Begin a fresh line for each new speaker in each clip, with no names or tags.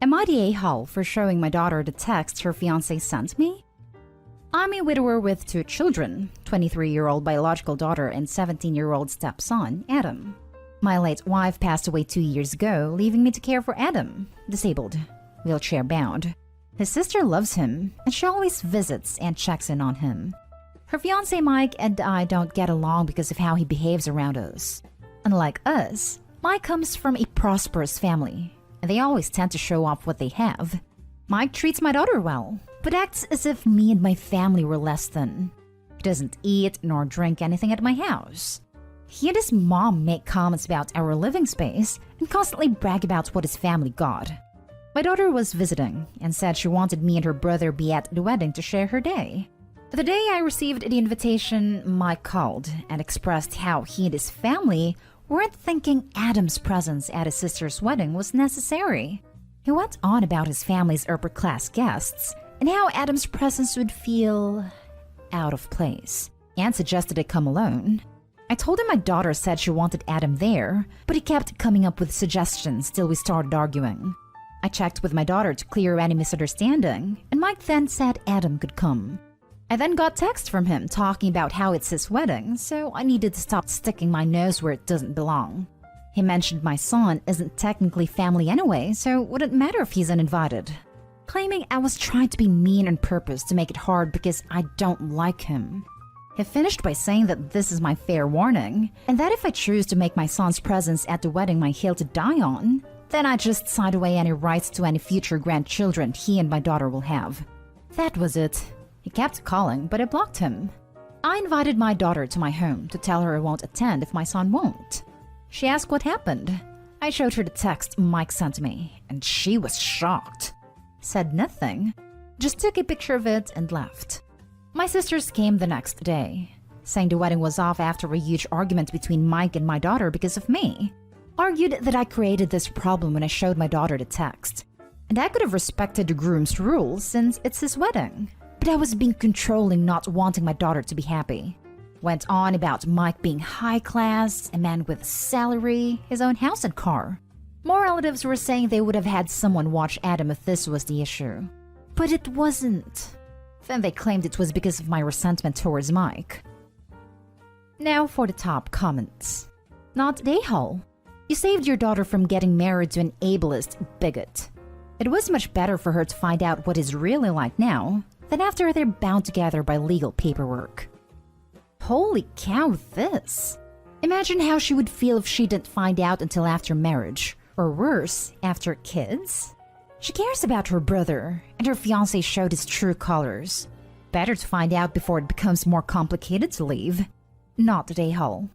Am I the a-hole for showing my daughter the text her fiancé sent me? I'm a widower with 2 children, 23-year-old biological daughter and 17-year-old stepson, Adam. My late wife passed away 2 years ago, leaving me to care for Adam, disabled, wheelchair-bound. His sister loves him, and she always visits and checks in on him. Her fiancé Mike and I don't get along because of how he behaves around us. Unlike us, Mike comes from a prosperous family, and they always tend to show off what they have. Mike treats my daughter well, but acts as if me and my family were less than. He doesn't eat nor drink anything at my house. He and his mom make comments about our living space and constantly brag about what his family got. My daughter was visiting and said she wanted me and her brother be at the wedding to share her day. The day I received the invitation, Mike called and expressed how he and his family weren't thinking Adam's presence at his sister's wedding was necessary. He went on about his family's upper-class guests and how Adam's presence would feel out of place, and suggested I come alone. I told him my daughter said she wanted Adam there, but he kept coming up with suggestions till we started arguing. I checked with my daughter to clear any misunderstanding, and Mike then said Adam could come. I then got text from him talking about how it's his wedding, so I needed to stop sticking my nose where it doesn't belong. He mentioned my son isn't technically family anyway, so it wouldn't matter if he's uninvited, claiming I was trying to be mean on purpose to make it hard because I don't like him. He finished by saying that this is my fair warning, and that if I choose to make my son's presence at the wedding my hill to die on, then I just sign away any rights to any future grandchildren he and my daughter will have. That was it. He kept calling, but I blocked him. I invited my daughter to my home to tell her I won't attend if my son won't. She asked what happened. I showed her the text Mike sent me, and she was shocked. Said nothing, just took a picture of it and left. My sisters came the next day, saying the wedding was off after a huge argument between Mike and my daughter because of me. Argued that I created this problem when I showed my daughter the text, and I could have respected the groom's rules since it's his wedding. But I was being controlling, not wanting my daughter to be happy. Went on about Mike being high class, a man with a salary, his own house and car. More relatives were saying they would have had someone watch Adam if this was the issue. But it wasn't. Then they claimed it was because of my resentment towards Mike. Now for the top comments. Not a-hole. You saved your daughter from getting married to an ableist bigot. It was much better for her to find out what he's really like now than after they're bound together by legal paperwork. Holy cow, this! Imagine how she would feel if she didn't find out until after marriage, or worse, after kids. She cares about her brother, and her fiancé showed his true colors. Better to find out before it becomes more complicated to leave. Not a-hole.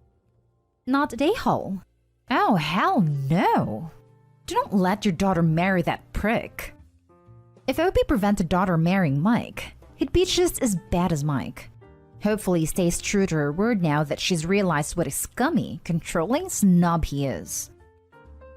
Not a-hole. Oh, hell no! Do not let your daughter marry that prick. If Opie prevented daughter marrying Mike, he'd be just as bad as Mike. Hopefully he stays true to her word now that she's realized what a scummy, controlling snob he is.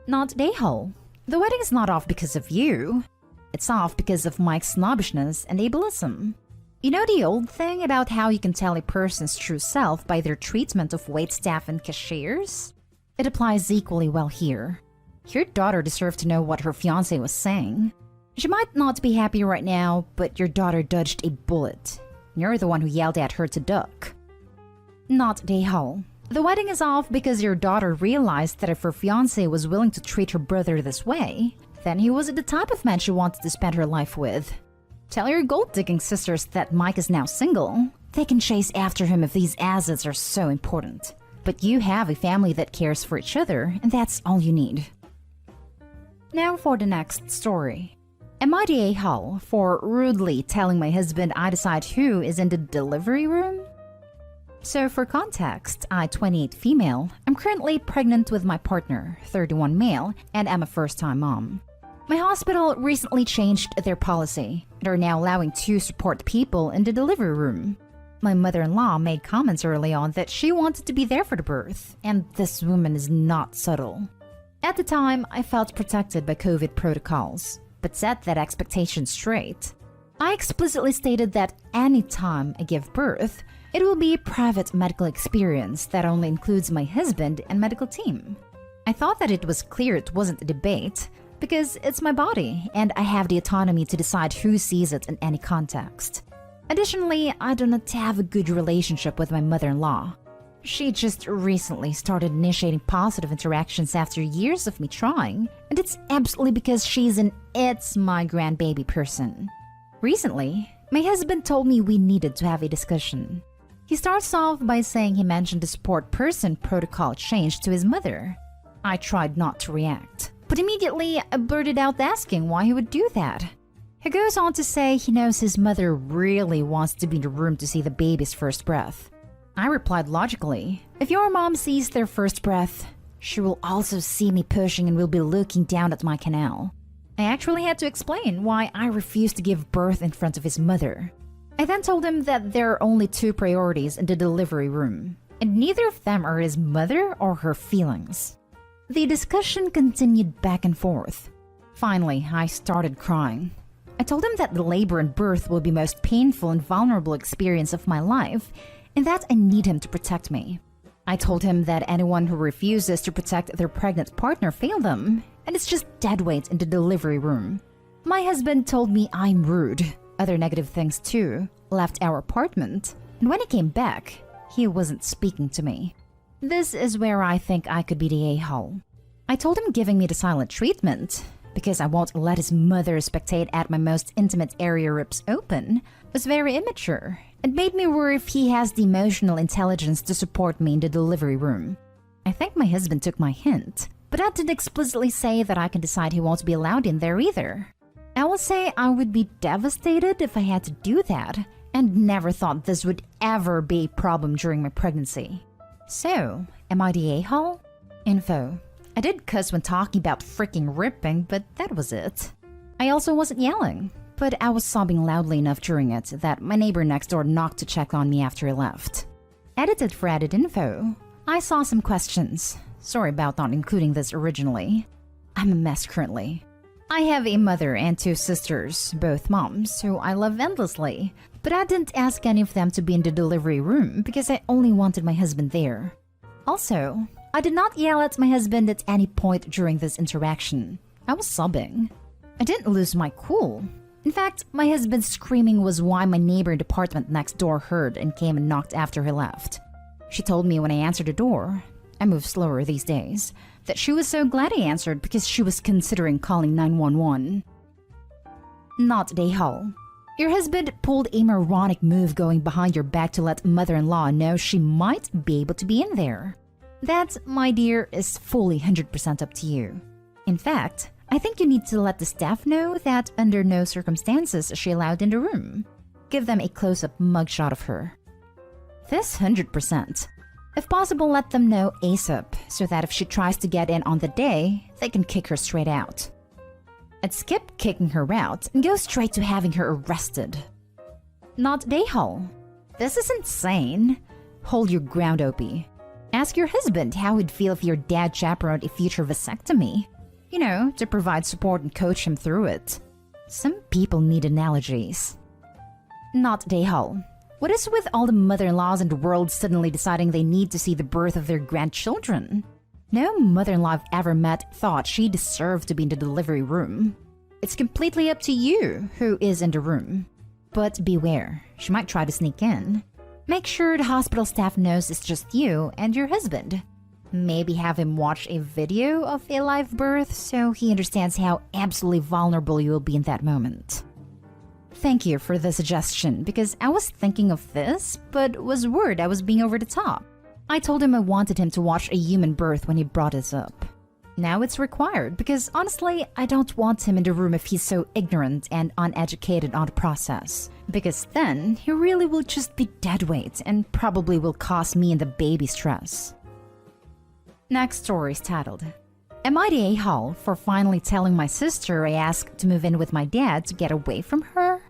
Not a-hole. The wedding is not off because of you. It's off because of Mike's snobbishness and ableism. You know the old thing about how you can tell a person's true self by their treatment of waitstaff and cashiers? It applies equally well here. Your daughter deserved to know what her fiancé was saying. She might not be happy right now, but your daughter dodged a bullet. You're the one who yelled at her to duck. Not a-hole. The wedding is off because your daughter realized that if her fiancé was willing to treat her brother this way, then he wasn't the type of man she wanted to spend her life with. Tell your gold-digging sisters that Mike is now single. They can chase after him if these assets are so important. But you have a family that cares for each other, and that's all you need. Now for the next story. Am I the a-hole for rudely telling my husband I decide who is in the delivery room? So for context, I'm 28 female, I'm currently pregnant with my partner, 31 male, and I'm a first-time mom. My hospital recently changed their policy and are now allowing 2 support people in the delivery room. My mother-in-law made comments early on that she wanted to be there for the birth, and this woman is not subtle. At the time, I felt protected by COVID protocols, but set that expectation straight. I explicitly stated that anytime I give birth, it will be a private medical experience that only includes my husband and medical team. I thought that it was clear it wasn't a debate, Because it's my body, and I have the autonomy to decide who sees it in any context. Additionally, I do not have a good relationship with my mother-in-law. She just recently started initiating positive interactions after years of me trying, and it's absolutely because she's an "it's my grandbaby" person. Recently, my husband told me we needed to have a discussion. He starts off by saying he mentioned the support person protocol change to his mother. I tried not to react, but immediately I blurted out asking why he would do that. He goes on to say he knows his mother really wants to be in the room to see the baby's first breath. I replied logically, if your mom sees their first breath, she will also see me pushing and will be looking down at my canal. I actually had to explain why I refused to give birth in front of his mother. I then told him that there are only two priorities in the delivery room, and neither of them are his mother or her feelings. The discussion continued back and forth. Finally, I started crying. I told him that the labor and birth will be the most painful and vulnerable experience of my life, and that I need him to protect me. I told him that anyone who refuses to protect their pregnant partner failed them, and it's just dead weight in the delivery room. My husband told me I'm rude, other negative things too, left our apartment, and when he came back, he wasn't speaking to me. This is where I think I could be the a-hole. I told him giving me the silent treatment, because I won't let his mother spectate at my most intimate area rips open, was very immature. It made me worry if he has the emotional intelligence to support me in the delivery room. I think my husband took my hint, but I didn't explicitly say that I can decide he won't be allowed in there either. I will say I would be devastated if I had to do that, and never thought this would ever be a problem during my pregnancy. So, am I the a-hole? Info. I did cuss when talking about freaking ripping, but that was it. I also wasn't yelling, but I was sobbing loudly enough during it that my neighbor next door knocked to check on me after he left. Edited for added info. I saw some questions. Sorry about not including this originally. I'm a mess currently. I have a mother and two sisters, both moms, who I love endlessly, but I didn't ask any of them to be in the delivery room because I only wanted my husband there. Also, I did not yell at my husband at any point during this interaction. I was sobbing. I didn't lose my cool. In fact, my husband's screaming was why my neighbor in the apartment next door heard and came and knocked after he left. She told me when I answered the door, I move slower these days, that she was so glad I answered because she was considering calling 911. Not the a-hole. Your husband pulled a moronic move going behind your back to let mother-in-law know she might be able to be in there. That, my dear, is fully 100% up to you. In fact, I think you need to let the staff know that under no circumstances is she allowed in the room. Give them a close-up mugshot of her. This 100%. If possible, let them know ASAP, so that if she tries to get in on the day, they can kick her straight out. I'd skip kicking her out and go straight to having her arrested. Not the a-hole. This is insane. Hold your ground, Opie. Ask your husband how he'd feel if your dad chaperoned a future vasectomy. You know, to provide support and coach him through it. Some people need analogies. Not the a-hole. What is with all the mother-in-laws in the world suddenly deciding they need to see the birth of their grandchildren? No mother-in-law I've ever met thought she deserved to be in the delivery room. It's completely up to you who is in the room. But beware, she might try to sneak in. Make sure the hospital staff knows it's just you and your husband. Maybe have him watch a video of a live birth so he understands how absolutely vulnerable you will be in that moment. Thank you for the suggestion because I was thinking of this, but was worried I was being over the top. I told him I wanted him to watch a human birth when he brought this up. Now it's required because honestly, I don't want him in the room if he's so ignorant and uneducated on the process. Because then, he really will just be dead weight and probably will cause me and the baby stress. Next story is titled, Am I the a-hole for finally telling my sister I asked to move in with my dad to get away from her?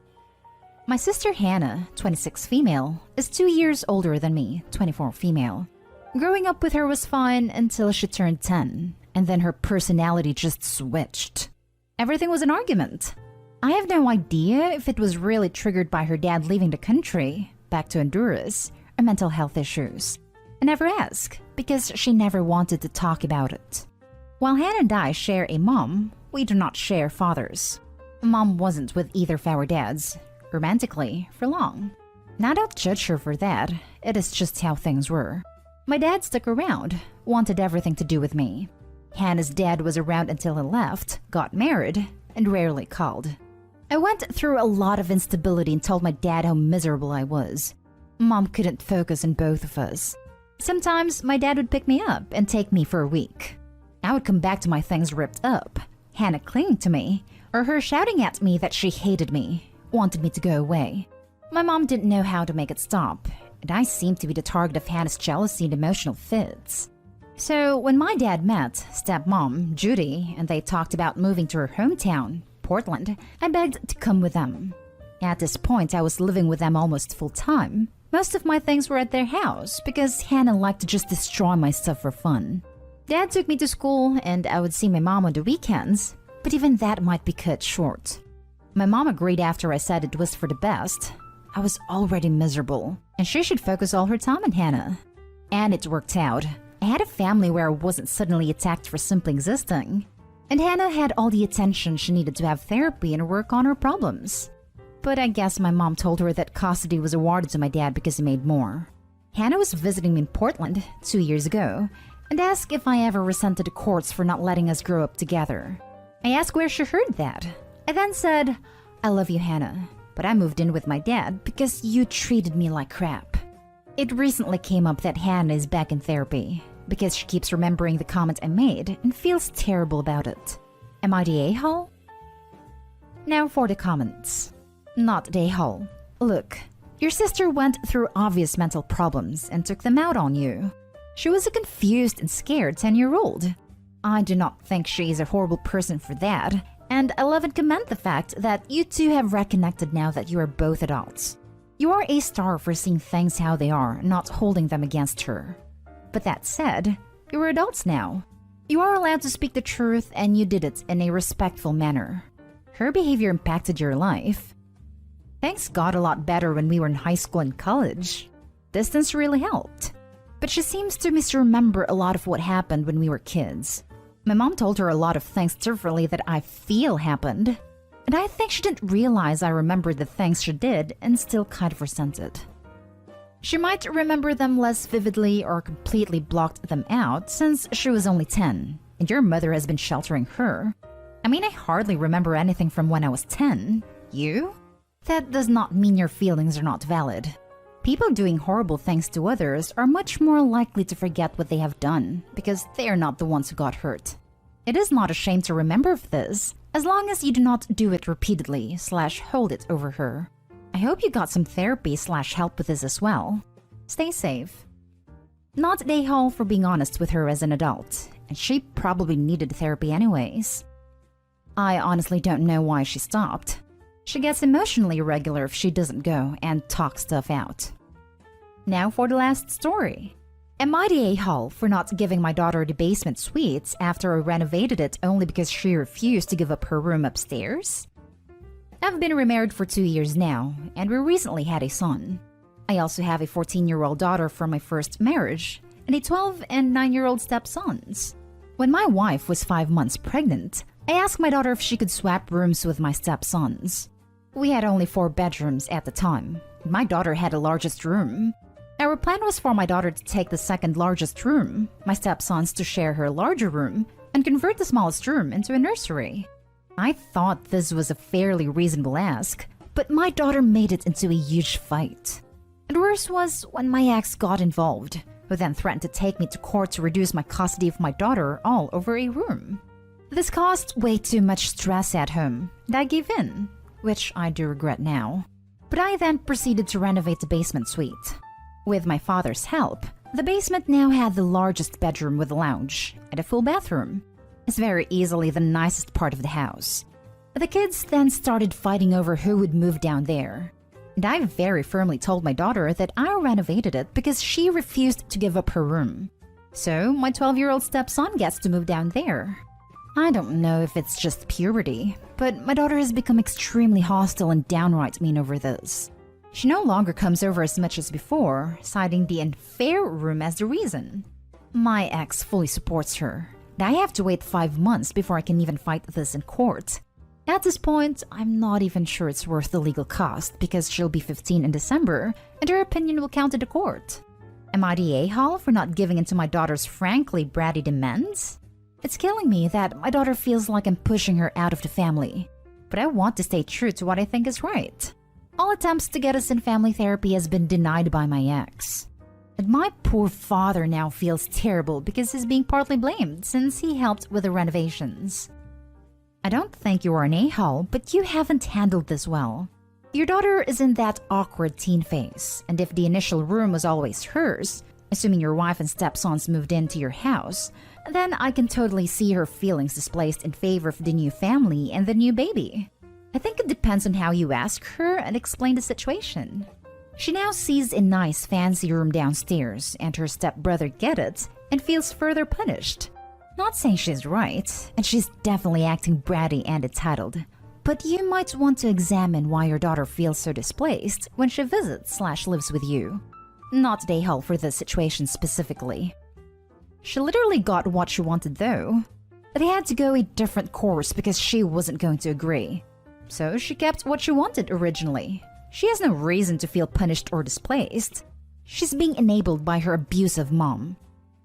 My sister Hannah, 26 female, is 2 years older than me, 24 female. Growing up with her was fun until she turned 10, and then her personality just switched. Everything was an argument. I have no idea if it was really triggered by her dad leaving the country, back to Honduras, or mental health issues. I never asked, because she never wanted to talk about it. While Hannah and I share a mom, we do not share fathers. Mom wasn't with either of our dads, romantically, for long. Now don't judge her for that, it is just how things were. My dad stuck around, wanted everything to do with me. Hannah's dad was around until he left, got married, and rarely called. I went through a lot of instability and told my dad how miserable I was. Mom couldn't focus on both of us. Sometimes my dad would pick me up and take me for a week. I would come back to my things ripped up, Hannah clinging to me, or her shouting at me that she hated me, wanted me to go away. My mom didn't know how to make it stop, and I seemed to be the target of Hannah's jealousy and emotional fits. So when my dad met stepmom, Judy, and they talked about moving to her hometown, Portland, I begged to come with them. At this point, I was living with them almost full-time. Most of my things were at their house because Hannah liked to just destroy my stuff for fun. Dad took me to school and I would see my mom on the weekends, but even that might be cut short. My mom agreed after I said it was for the best. I was already miserable, and she should focus all her time on Hannah. And it worked out. I had a family where I wasn't suddenly attacked for simply existing. And Hannah had all the attention she needed to have therapy and work on her problems. But I guess my mom told her that custody was awarded to my dad because he made more. Hannah was visiting me in Portland 2 years ago and asked if I ever resented the courts for not letting us grow up together. I asked where she heard that. I then said, "I love you, Hannah, but I moved in with my dad because you treated me like crap." It recently came up that Hannah is back in therapy because she keeps remembering the comment I made and feels terrible about it. Am I the a-hole? Now for the comments. Not the a-hole. Look, your sister went through obvious mental problems and took them out on you. She was a confused and scared 10-year-old. I do not think she is a horrible person for that, and I love and commend the fact that you two have reconnected now that you are both adults. You are a star for seeing things how they are, not holding them against her. But that said, you are adults now. You are allowed to speak the truth and you did it in a respectful manner. Her behavior impacted your life. Things got a lot better when we were in high school and college. Distance really helped. But she seems to misremember a lot of what happened when we were kids. My mom told her a lot of things differently that I feel happened. And I think she didn't realize I remembered the things she did and still kind of resented. She might remember them less vividly or completely blocked them out since she was only 10, and your mother has been sheltering her. I mean, I hardly remember anything from when I was 10. You? That does not mean your feelings are not valid. People doing horrible things to others are much more likely to forget what they have done because they are not the ones who got hurt. It is not a shame to remember of this, as long as you do not do it repeatedly / hold it over her. I hope you got some therapy / help with this as well. Stay safe. Not the a-hole for being honest with her as an adult, and she probably needed therapy anyways. I honestly don't know why she stopped. She gets emotionally irregular if she doesn't go and talk stuff out. Now for the last story. Am I the a-hole for not giving my daughter the basement suites after I renovated it only because she refused to give up her room upstairs? I've been remarried for 2 years now, and we recently had a son. I also have a 14-year-old daughter from my first marriage, and a 12 and 9-year-old stepsons. When my wife was 5 months pregnant, I asked my daughter if she could swap rooms with my stepsons. We had only 4 bedrooms at the time. My daughter had the largest room. Our plan was for my daughter to take the second largest room, my stepsons to share her larger room, and convert the smallest room into a nursery. I thought this was a fairly reasonable ask, but my daughter made it into a huge fight. And worse was when my ex got involved, who then threatened to take me to court to reduce my custody of my daughter all over a room. This caused way too much stress at home, and I gave in, which I do regret now. But I then proceeded to renovate the basement suite. With my father's help, the basement now had the largest bedroom with a lounge and a full bathroom. It's very easily the nicest part of the house. The kids then started fighting over who would move down there. And I very firmly told my daughter that I renovated it because she refused to give up her room. So my 12-year-old stepson gets to move down there. I don't know if it's just puberty, but my daughter has become extremely hostile and downright mean over this. She no longer comes over as much as before, citing the unfair room as the reason. My ex fully supports her, I have to wait 5 months before I can even fight this in court. At this point, I'm not even sure it's worth the legal cost because she'll be 15 in December and her opinion will count in the court. Am I the a-hole for not giving in to my daughter's frankly bratty demands? It's killing me that my daughter feels like I'm pushing her out of the family. But I want to stay true to what I think is right. All attempts to get us in family therapy has been denied by my ex. And my poor father now feels terrible because he's being partly blamed since he helped with the renovations. I don't think you are an a-hole, but you haven't handled this well. Your daughter is in that awkward teen phase, and if the initial room was always hers, assuming your wife and stepsons moved into your house, then I can totally see her feelings displaced in favor of the new family and the new baby. I think it depends on how you ask her and explain the situation. She now sees a nice fancy room downstairs and her stepbrother gets it and feels further punished. Not saying she's right, and she's definitely acting bratty and entitled, but you might want to examine why your daughter feels so displaced when she visits/lives with you. Not the a-hole for this situation specifically. She literally got what she wanted though. They had to go a different course because she wasn't going to agree. So she kept what she wanted originally. She has no reason to feel punished or displaced. She's being enabled by her abusive mom.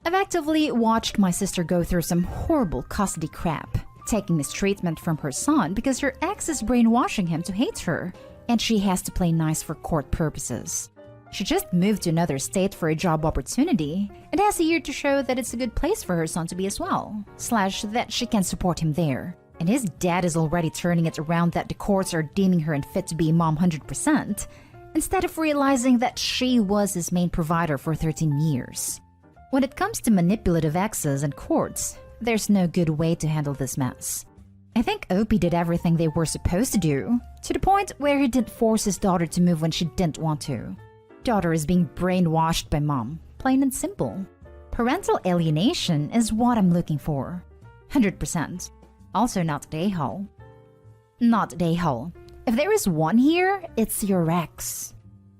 I've actively watched my sister go through some horrible custody crap, taking mistreatment from her son because her ex is brainwashing him to hate her, and she has to play nice for court purposes. She just moved to another state for a job opportunity and has a year to show that it's a good place for her son to be as well, / that she can support him there. And his dad is already turning it around that the courts are deeming her unfit to be a mom 100%, instead of realizing that she was his main provider for 13 years. When it comes to manipulative exes and courts, there's no good way to handle this mess. I think Opie did everything they were supposed to do, to the point where he didn't force his daughter to move when she didn't want to. Daughter is being brainwashed by mom, plain and simple. Parental alienation is what I'm looking for. 100%. Also not the a-hole. Not the a-hole. If there is one here, it's your ex.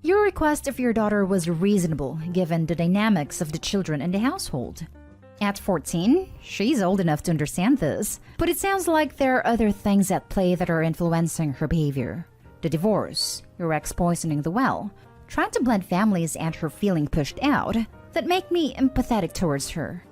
Your request of your daughter was reasonable given the dynamics of the children in the household. At 14, she's old enough to understand this, but it sounds like there are other things at play that are influencing her behavior. The divorce, your ex poisoning the well, trying to blend families and her feeling pushed out that make me empathetic towards her.